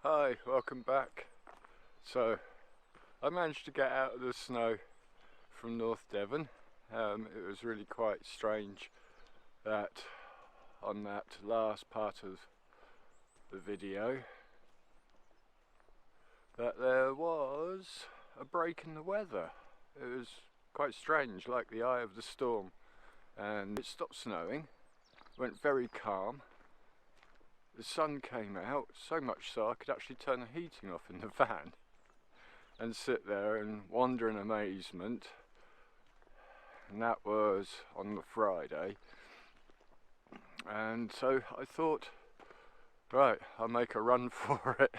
Hi, welcome back. So, I managed to get out of the snow from North Devon. It was really quite strange that on that last part of the video that there was a break in the weather. It was quite strange, like the eye of the storm, and it stopped snowing, went very calm. The sun came out, so much so I could actually turn the heating off in the van and sit there and wonder in amazement. And that was on the Friday, and so I thought, right, I'll make a run for it.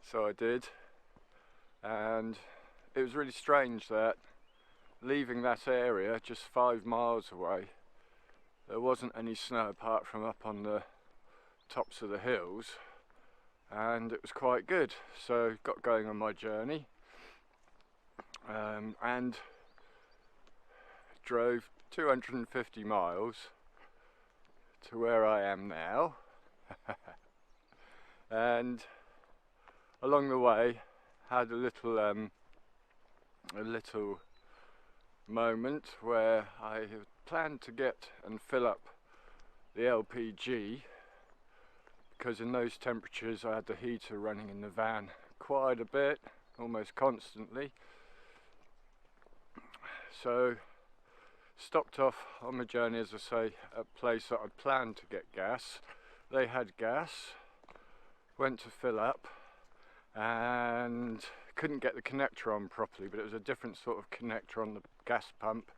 So I did, and it was really strange that leaving that area just 5 miles away, there wasn't any snow apart from up on the tops of the hills, and it was quite good. So got going on my journey, and drove 250 miles to where I am now. And along the way had a little moment where I had planned to get and fill up the LPG, because in those temperatures I had the heater running in the van quite a bit, almost constantly. So stopped off on my journey, as I say, at a place that I'd planned to get gas. They had gas, went to fill up, and couldn't get the connector on properly, but it was a different sort of connector on the gas pump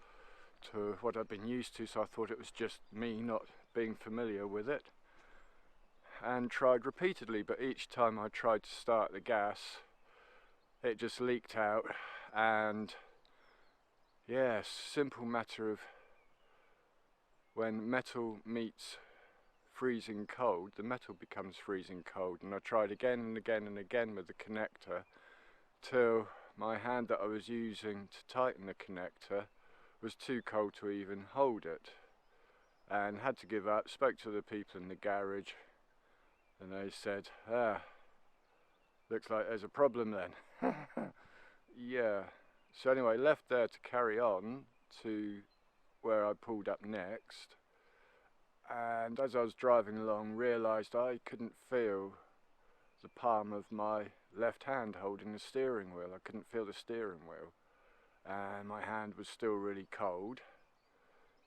to what I'd been used to, so I thought it was just me not being familiar with it, and tried repeatedly, but each time I tried to start the gas it just leaked out. And yes, simple matter of when metal meets freezing cold, the metal becomes freezing cold, and I tried again and again and again with the connector till my hand that I was using to tighten the connector was too cold to even hold it, and had to give up. Spoke to the people in the garage and they said, looks like there's a problem then. Yeah, so anyway, left there to carry on to where I pulled up next, and as I was driving along realised I couldn't feel the palm of my left hand holding the steering wheel. I couldn't feel the steering wheel, and my hand was still really cold.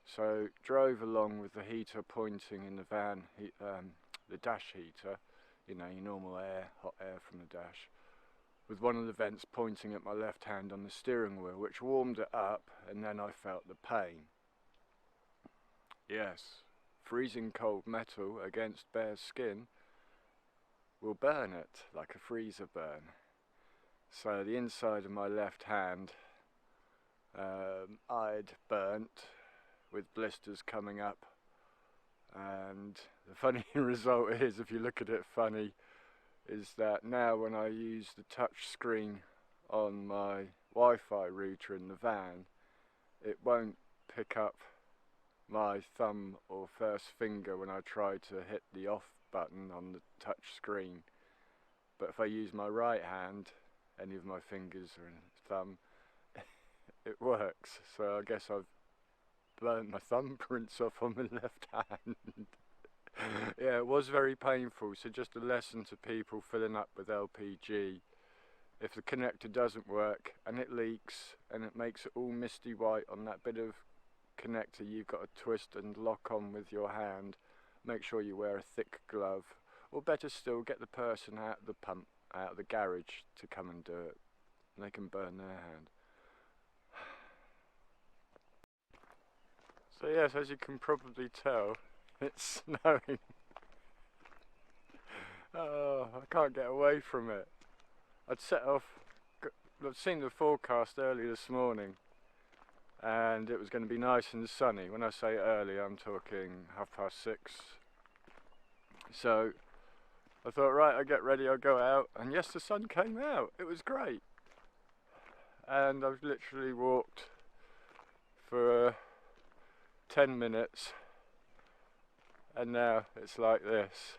So drove along with the heater pointing in the van, the dash heater, you know, your normal air, hot air from the dash, with one of the vents pointing at my left hand on the steering wheel, which warmed it up, and then I felt the pain. Yes, freezing cold metal against bare skin will burn it like a freezer burn. So the inside of my left hand I'd burnt, with blisters coming up, and the funny result is, if you look at it funny, is that now when I use the touch screen on my Wi-Fi router in the van, it won't pick up my thumb or first finger when I try to hit the off button on the touch screen. But if I use my right hand, any of my fingers or thumb, it works. So I guess I've burnt my thumbprints off on my left hand. Yeah, it was very painful. So just a lesson to people filling up with LPG: if the connector doesn't work and it leaks and it makes it all misty white on that bit of connector you've got to twist and lock on with your hand, make sure you wear a thick glove, or better still, get the person out of the pump, out of the garage, to come and do it, and they can burn their hand. So yes, as you can probably tell, it's snowing. Oh, I can't get away from it. I'd set off, I've seen the forecast early this morning, and it was going to be nice and sunny. When I say early, I'm talking 6:30. So I thought, right, I'll get ready, I'll go out, and yes, the sun came out. It was great. And I've literally walked for 10 minutes, and now it's like this.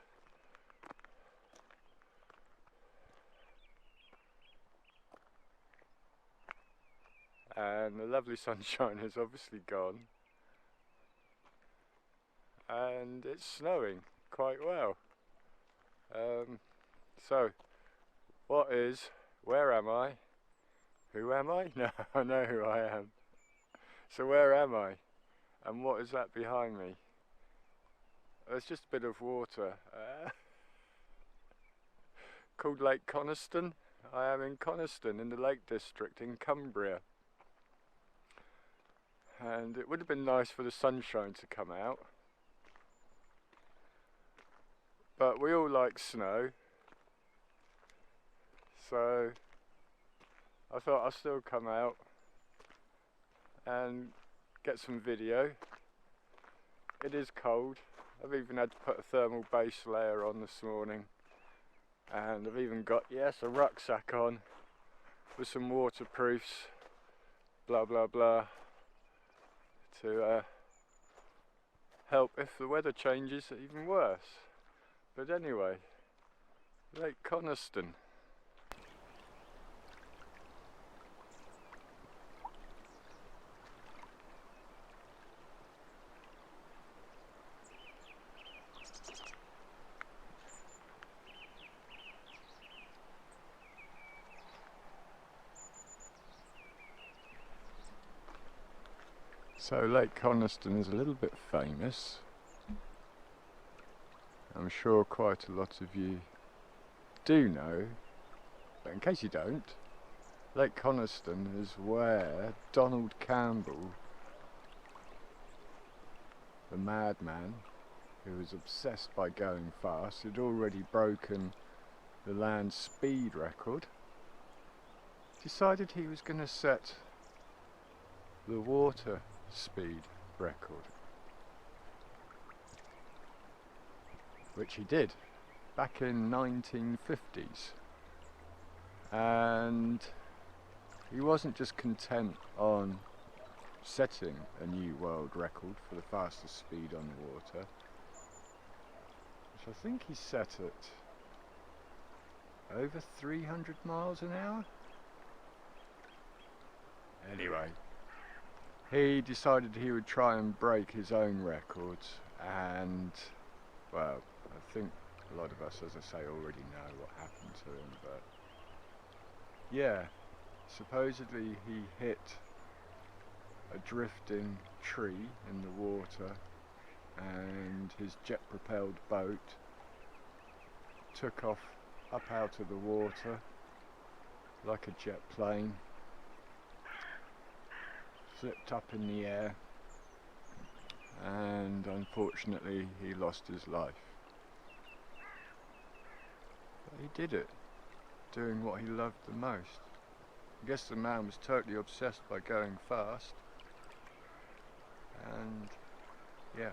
and the lovely sunshine is obviously gone, and it's snowing quite well. So where am I? Who am I? No, I know who I am. So where am I? And what is that behind me? There's just a bit of water called Lake Coniston. I am in Coniston in the Lake District in Cumbria. And it would have been nice for the sunshine to come out. But we all like snow. So I thought I'll still come out and get some video. It is cold. I've even had to put a thermal base layer on this morning, and I've even got, yes, a rucksack on with some waterproofs, blah blah blah, to help if the weather changes even worse. But anyway, Lake Coniston. So Lake Coniston is a little bit famous. I'm sure quite a lot of you do know, but in case you don't, Lake Coniston is where Donald Campbell, the madman who was obsessed by going fast, had already broken the land speed record, decided he was going to set the water speed record, which he did back in 1950s. And he wasn't just content on setting a new world record for the fastest speed on water, which I think he set at over 300 miles an hour. Anyway, he decided he would try and break his own records, and well, I think a lot of us, as I say, already know what happened to him, but yeah, supposedly he hit a drifting tree in the water, and his jet-propelled boat took off up out of the water like a jet plane, flipped up in the air, and unfortunately he lost his life. But he did it, doing what he loved the most. I guess the man was totally obsessed by going fast, and yeah.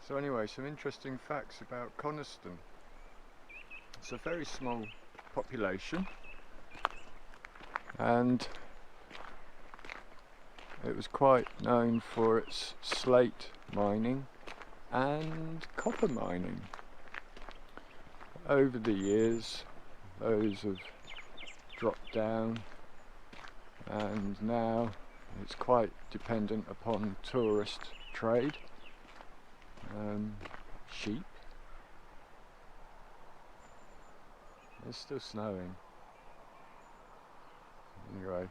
So anyway, some interesting facts about Coniston. It's a very small population, and it was quite known for its slate mining and copper mining. Over the years, those have dropped down, and now it's quite dependent upon tourist trade. Sheep. It's still snowing. Anyway,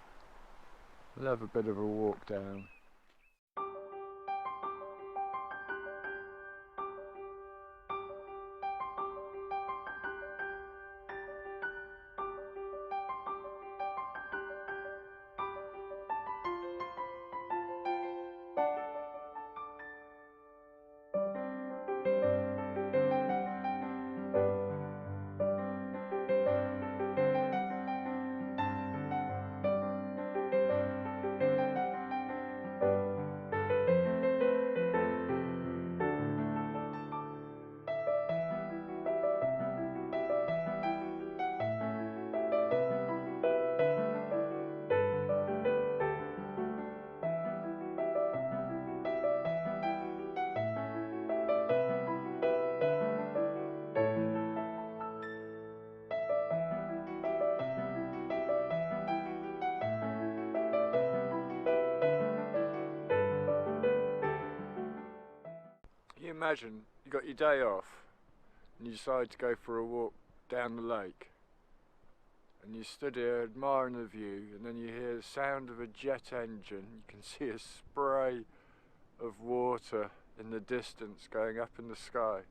we'll have a bit of a walk down. imagine you got your day off and you decide to go for a walk down the lake, and you stood here admiring the view, and then you hear the sound of a jet engine. You can see a spray of water in the distance going up in the sky,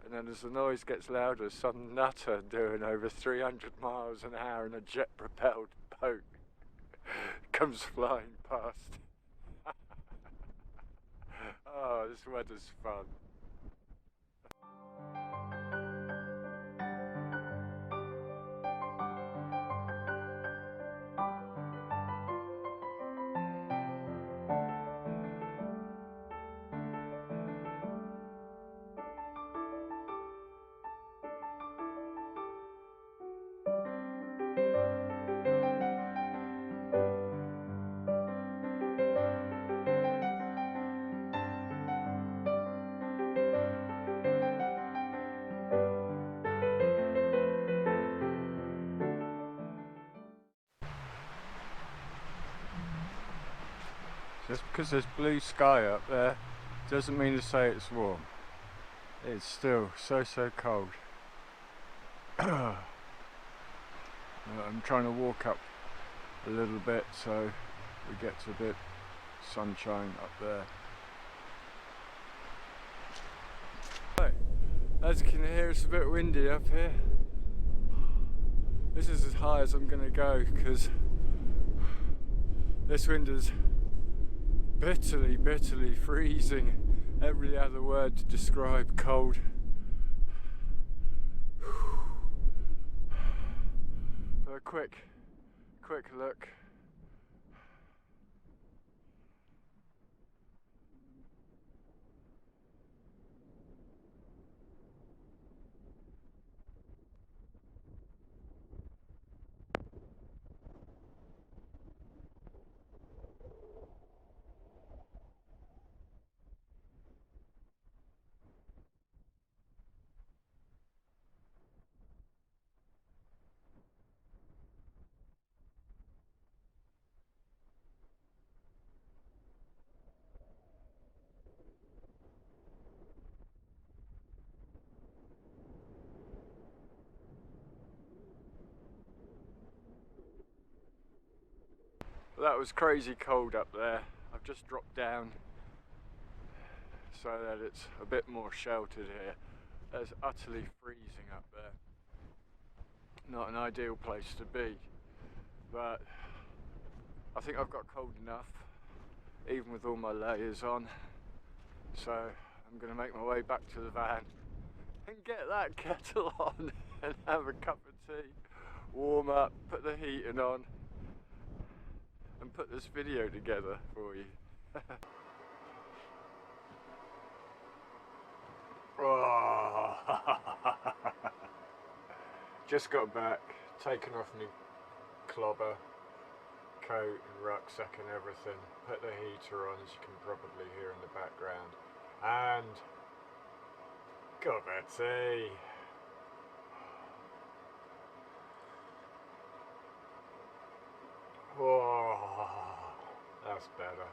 and then as the noise gets louder, some nutter doing over 300 miles an hour in a jet propelled boat comes flying past. Oh, this weather's fun. Just because there's blue sky up there doesn't mean to say it's warm. It's still so cold. I'm trying to walk up a little bit so we get a bit sunshine up there. Right. As you can hear, it's a bit windy up here. This is as high as I'm going to go because this wind is bitterly freezing. Every other word to describe cold. For a quick look. That was crazy cold up there. I've just dropped down so that it's a bit more sheltered here. It's utterly freezing up there. Not an ideal place to be, but I think I've got cold enough, even with all my layers on. So I'm going to make my way back to the van and get that kettle on and have a cup of tea, warm up, put the heating on, and put this video together for you. Oh. Just got back, taken off my clobber, coat and rucksack and everything, put the heater on, as you can probably hear in the background, and got my tea. Oh, that's better.